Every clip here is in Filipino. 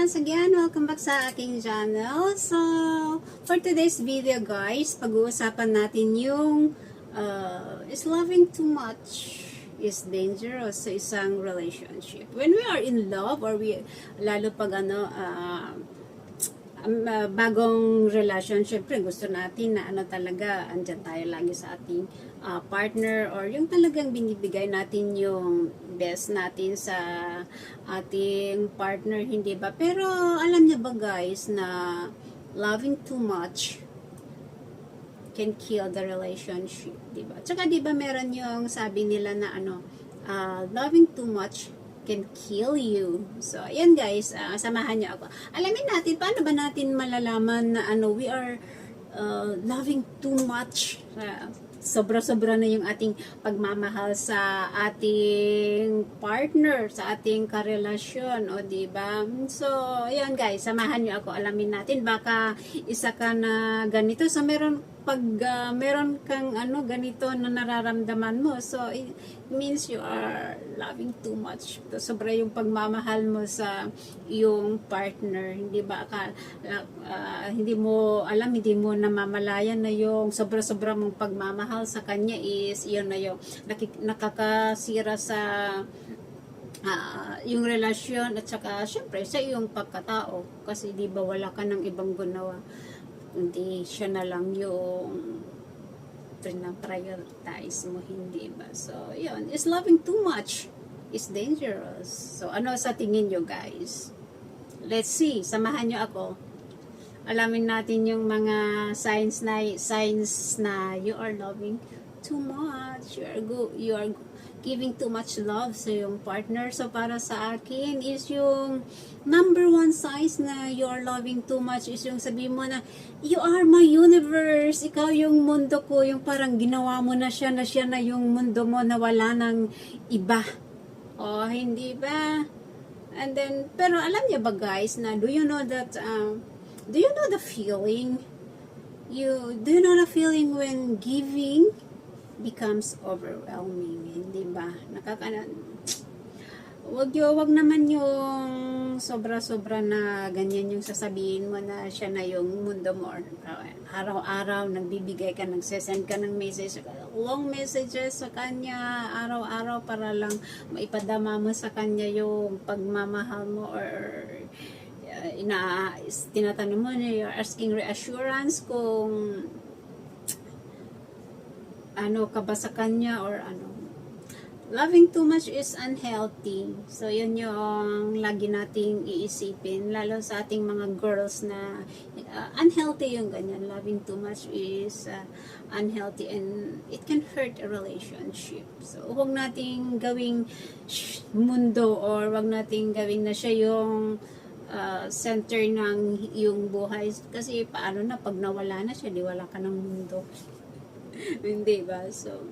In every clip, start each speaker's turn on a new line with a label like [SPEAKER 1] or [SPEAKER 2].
[SPEAKER 1] once again, welcome back sa aking channel. So, for today's video guys, pag-uusapan natin yung is loving too much is dangerous sa isang relationship. When we are in love or lalo pag bagong relationship, gusto natin na talaga, andyan tayo lagi sa ating partner or yung talagang binibigay natin yung best natin sa ating partner, hindi ba? Pero alam niyo ba guys na loving too much can kill the relationship, di ba? Tsaka di ba meron yung sabi nila na loving too much can kill you. So, ayan guys, samahan niyo ako. Alamin natin, paano ba natin malalaman na we are loving too much. Sobra-sobra na yung ating pagmamahal sa ating partner, sa ating karelasyon, o diba? So, ayan guys, samahan niyo ako. Alamin natin, baka isa ka na ganito. So, meron kang ganito na nararamdaman mo, so it means you are loving too much. Sobra yung pagmamahal mo sa iyong partner, hindi ba? Hindi mo alam, hindi mo namamalayan na yung sobra-sobra mong pagmamahal sa kanya is yun na yung nakakasira sa yung relasyon at saka syempre sa iyong pagkatao, kasi di ba wala ka ng ibang gunawa, hindi siya na lang yung prioritize mo, hindi ba? So, yun. Is loving too much is dangerous. So, ano sa tingin nyo, guys? Let's see. Samahan nyo ako. Alamin natin yung mga signs na you are loving too much. You are giving too much love sa yung partner. So, para sa akin is yung number one signs na you are loving too much is yung sabi mo na, you are my universe. Ikaw yung mundo ko. Yung parang ginawa mo na siya na yung mundo mo na wala ng iba. O, hindi ba? And then, pero alam niyo ba guys na, do you know the feeling? Do you know the feeling when giving becomes overwhelming, hindi ba? Wag naman yung sobra-sobra na ganyan yung sasabihin mo na siya na yung mundo mo. Araw-araw nagbibigay ka, nagsesend ka ng message, long messages sa kanya, araw-araw para lang maipadama mo sa kanya yung pagmamahal mo, or tinatanong mo na, you're asking reassurance kung ka ba sa kanya or Loving too much is unhealthy. So, yun yung lagi nating iisipin, lalo sa ating mga girls na unhealthy yung ganyan. Loving too much is unhealthy and it can hurt a relationship. So, huwag nating gawing mundo or huwag nating gawing na siya yung center ng yung buhay. Kasi paano na pag nawala na siya, di wala ka ng mundo. Hindi ba? So,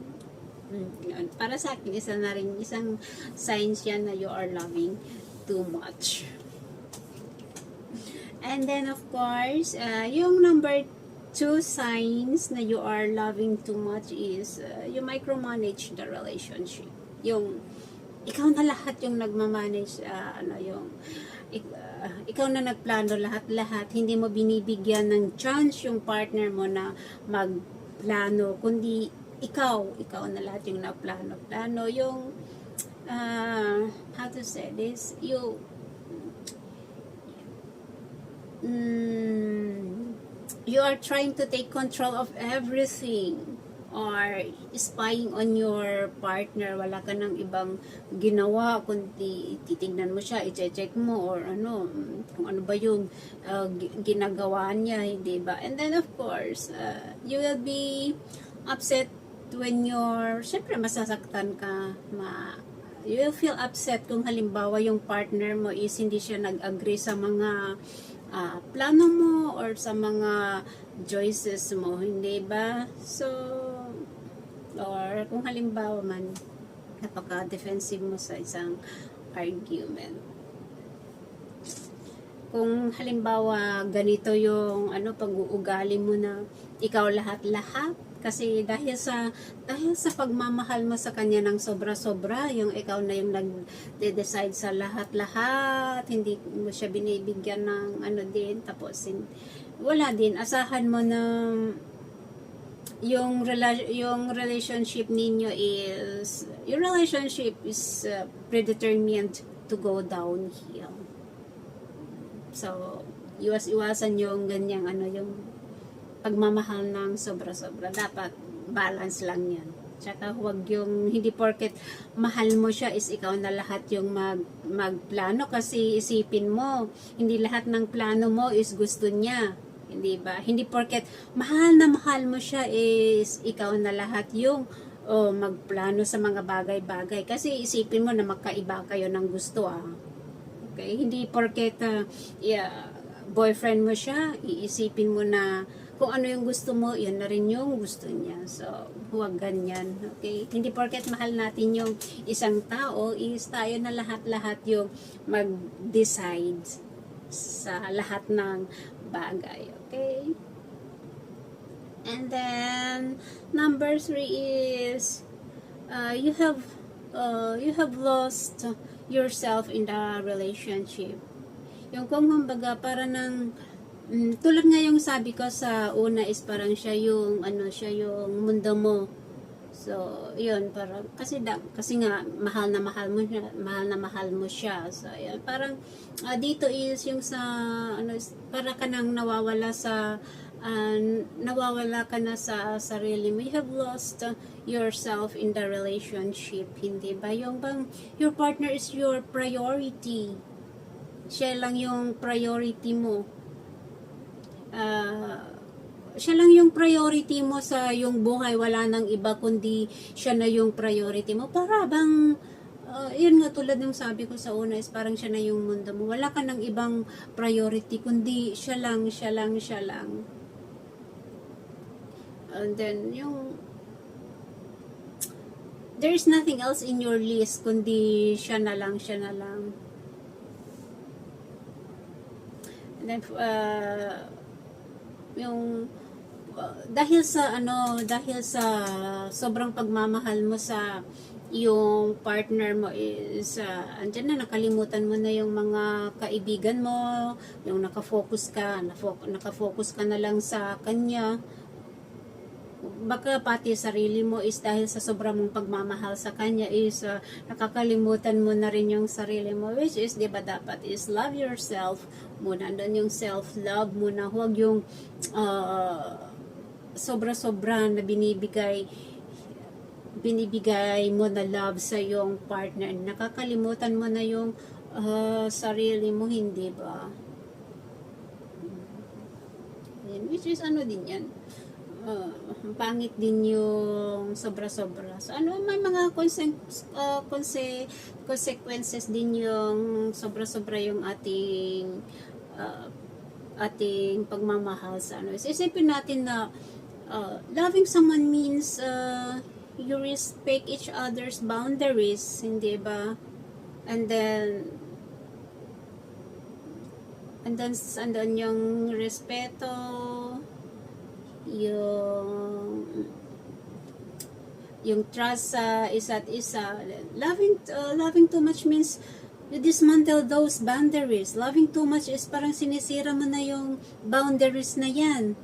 [SPEAKER 1] para sa akin, isang signs yan na you are loving too much. And then, of course, yung number 2 signs na you are loving too much is you micromanage the relationship. Yung, ikaw na lahat yung nagmamanage, ikaw na nagplano lahat-lahat. Hindi mo binibigyan ng chance yung partner mo na magplano, kundi ikaw na lahat yung naplano. Yung, how to say this, you are trying to take control of everything or spying on your partner. Wala ka ng ibang ginawa kundi titignan mo siya, i-check mo or kung ano ba yung ginagawa niya, hindi ba? And then of course, you will be upset when syempre masasaktan ka, you will feel upset kung halimbawa yung partner mo is hindi siya nag-agree sa mga plano mo or sa mga choices mo, hindi ba? So, or kung halimbawa man napaka-defensive mo sa isang argument. Kung halimbawa ganito yung pag-uugali mo na ikaw lahat-lahat, Kasi dahil sa pagmamahal mo sa kanya ng sobra-sobra, yung ikaw na yung nag-decide sa lahat-lahat, hindi mo siya binibigyan ng ano din, tapos wala din, asahan mo na yung relationship ninyo is predetermined to go downhill. So, iwasan yung ganyang ano, yung pagmamahal ng sobra-sobra. Dapat balance lang yan. Tsaka huwag yung hindi porket mahal mo siya is ikaw na lahat yung magplano, kasi isipin mo, hindi lahat ng plano mo is gusto niya. Hindi ba? Hindi porket mahal na mahal mo siya is ikaw na lahat yung magplano sa mga bagay-bagay. Kasi isipin mo na magkaiba kayo ng gusto Okay? Hindi porket boyfriend mo siya, iisipin mo na kung ano yung gusto mo, yun na rin yung gusto niya. So, huwag ganyan. Okay? Hindi porket mahal natin yung isang tao, is tayo na lahat-lahat yung mag-decide sa lahat ng bagay. Okay? And then, number 3 is, you have lost yourself in the relationship. Yung kung kumbaga para ng tulad nga yung sabi ko sa una is parang siya yung mundo mo. So, yun, parang kasi nga mahal na mahal mo siya. So, yun, parang dito is yung sa para ka nang nawawala ka na sa sarili mo. You have lost yourself in the relationship, hindi ba? Yung bang your partner is your priority. Siya lang yung priority mo. Siya lang yung priority mo sa yung buhay, wala nang iba kundi siya na yung priority mo. Para bang yun nga, tulad ng sabi ko sa una is parang siya na yung mundo mo. Wala ka nang ibang priority kundi siya lang. And then there's nothing else in your list kundi siya na lang. And then dahil sa sobrang pagmamahal mo sa yung partner mo is andyan na, nakalimutan mo na yung mga kaibigan mo, yung nakafocus ka na lang sa kanya. Baka pati sarili mo is dahil sa sobrang mong pagmamahal sa kanya is nakakalimutan mo na rin yung sarili mo, which is diba dapat is love yourself muna. Doon yung self-love muna, huwag yung sobra-sobra na binibigay mo na love sa yung partner. Nakakalimutan mo na yung sarili mo, hindi ba? Which is din yan, pangit din yung sobra-sobra. So, may mga consequences din yung sobra-sobra yung ating pagmamahal sa Isipin natin na loving someone means you respect each other's boundaries, hindi ba? And then andun yung respeto, yung trust sa isa't isa. Loving too much means you dismantle those boundaries. Loving too much is parang sinisira mo na yung boundaries na yan.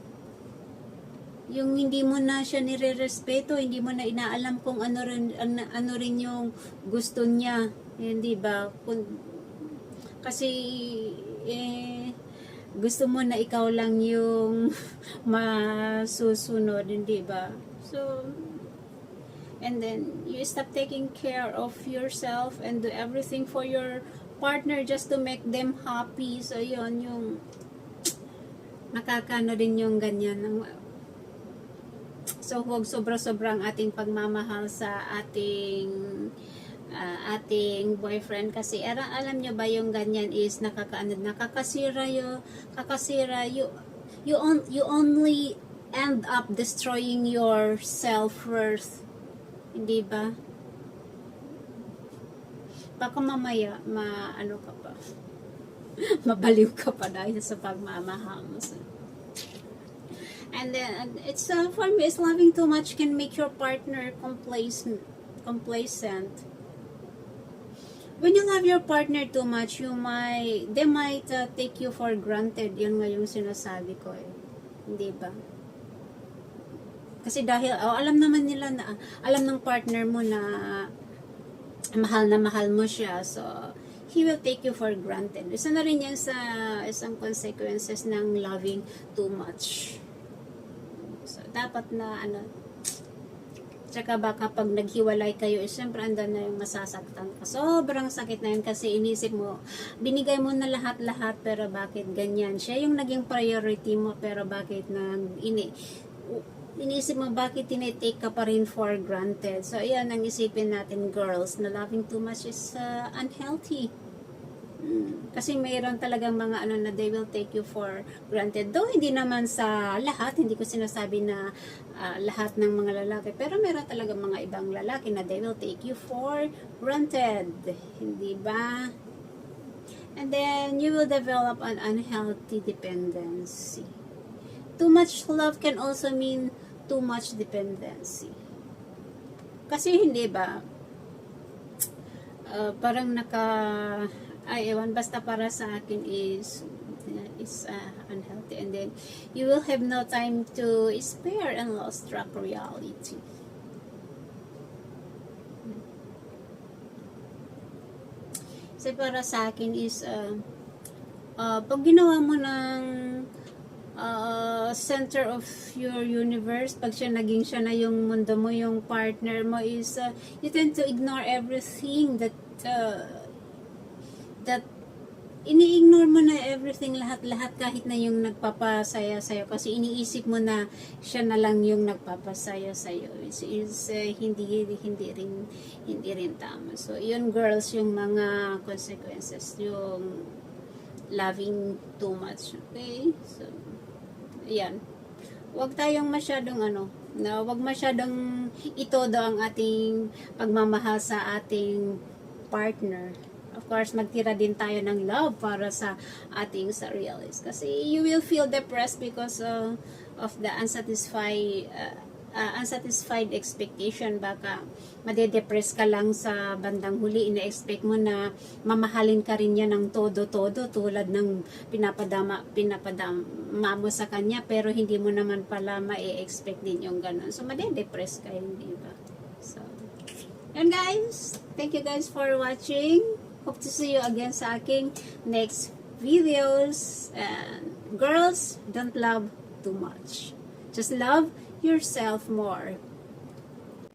[SPEAKER 1] Yung hindi mo na siya nire-respeto, hindi mo na inaalam kung ano rin yung gusto niya, hindi ba? Kasi gusto mo na ikaw lang yung masusunod, hindi ba? So, and then you stop taking care of yourself and do everything for your partner just to make them happy. So, yun, yung nakakano din yung ganyan. So, huwag sobra-sobrang ating pagmamahal sa ating boyfriend, kasi alam nyo ba yung ganyan is nakakasira you only end up destroying your self-worth, hindi ba? Baka mamaya ka pa mabaliw ka pa dahil sa pagmamahal mo. And then it's for me, it's loving too much can make your partner complacent. When you love your partner too much, they might take you for granted. Yun nga yung sinasabi ko eh. Hindi ba? Kasi dahil, alam naman nila na, alam ng partner mo na mahal mo siya. So, he will take you for granted. Isa na rin yan sa isang consequences ng loving too much. So, dapat na, tsaka ba kapag naghiwalay kayo, siyempre andun na yung masasaktan ka. Sobrang sakit na yun kasi inisip mo, binigay mo na lahat-lahat pero bakit ganyan? Siya yung naging priority mo pero bakit inisip mo bakit tinitake ka pa rin for granted. So, ayan ang isipin natin girls na loving too much is unhealthy. Kasi mayroon talagang mga na they will take you for granted. Though hindi naman sa lahat, hindi ko sinasabi na lahat ng mga lalaki, pero mayroon talagang mga ibang lalaki na they will take you for granted. Hindi ba? And then you will develop an unhealthy dependency. Too much love can also mean too much dependency. Kasi hindi ba? Parang ewan, basta para sa akin is unhealthy, and then you will have no time to spare and lost track reality. Kasi para sa akin is pag ginawa mo ng center of your universe, pag naging siya na yung mundo mo, yung partner mo is you tend to ignore everything that ini-ignore mo na everything, lahat kahit na yung nagpapasaya sa'yo kasi iniisip mo na siya na lang yung nagpapasaya sa'yo. Is hindi rin tama. So yun girls, yung mga consequences, yung loving too much. Okay? So ayan. Huwag tayong masyadong wag masyadong itodo ang ating pagmamahal sa ating partner. Of course, magtira din tayo ng love para sa ating sarilis. Kasi you will feel depressed because of the unsatisfied expectation. Baka madedepress ka lang sa bandang huli. Ina-expect mo na mamahalin ka rin niya ng todo-todo tulad ng pinapadama mo sa kanya, pero hindi mo naman pala ma-expect din yung ganun. So, madedepress ka, hindi ba? So, yun guys. Thank you guys for watching. Hope to see you again sa aking next videos. And girls, don't love too much. Just love yourself more.